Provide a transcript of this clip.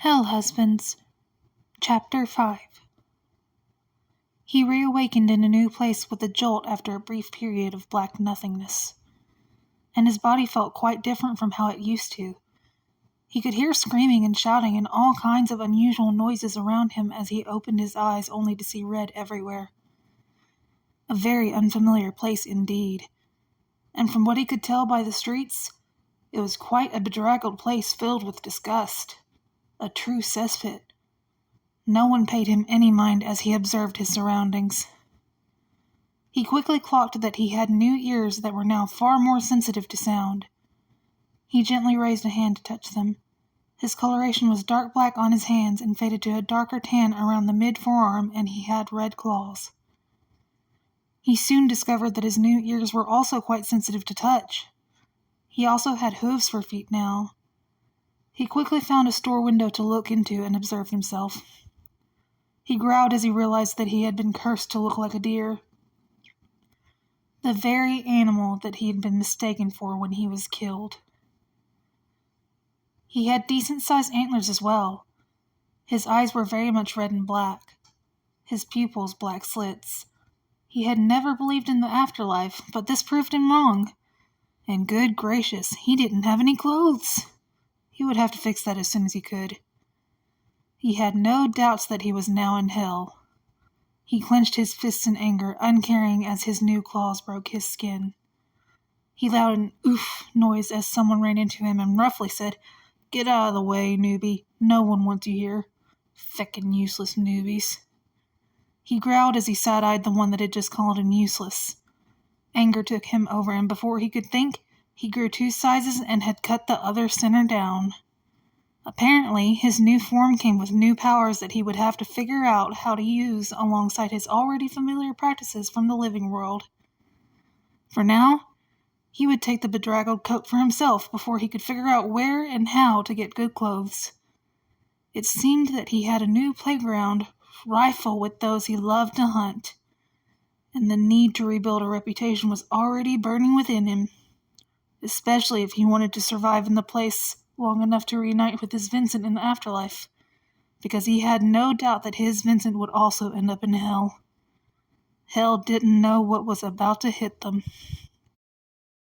Hell Husbands, Chapter 5. He reawakened in a new place with a jolt after a brief period of black nothingness, and his body felt quite different from how it used to. He could hear screaming and shouting and all kinds of unusual noises around him as he opened his eyes only to see red everywhere. A very unfamiliar place indeed, and from what he could tell by the streets, it was quite a bedraggled place filled with disgust. A true cesspit. No one paid him any mind as he observed his surroundings. He quickly clocked that he had new ears that were now far more sensitive to sound. He gently raised a hand to touch them. His coloration was dark black on his hands and faded to a darker tan around the mid-forearm, and he had red claws. He soon discovered that his new ears were also quite sensitive to touch. He also had hooves for feet now. He quickly found a store window to look into and observe himself. He growled as he realized that he had been cursed to look like a deer. The very animal that he had been mistaken for when he was killed. He had decent-sized antlers as well. His eyes were very much red and black. His pupils black slits. He had never believed in the afterlife, but this proved him wrong. And good gracious, he didn't have any clothes. He would have to fix that as soon as he could. He had no doubts that he was now in hell. He clenched his fists in anger, uncaring as his new claws broke his skin. He let an oof noise as someone ran into him and roughly said, "Get out of the way, newbie. No one wants you here. Feckin' useless newbies." He growled as he side-eyed the one that had just called him useless. Anger took him over, and before he could think, he grew 2 sizes and had cut the other center down. Apparently, his new form came with new powers that he would have to figure out how to use alongside his already familiar practices from the living world. For now, he would take the bedraggled coat for himself before he could figure out where and how to get good clothes. It seemed that he had a new playground rife with those he loved to hunt, and the need to rebuild a reputation was already burning within him, especially if he wanted to survive in the place long enough to reunite with his Vincent in the afterlife, because he had no doubt that his Vincent would also end up in hell. Hell didn't know what was about to hit them.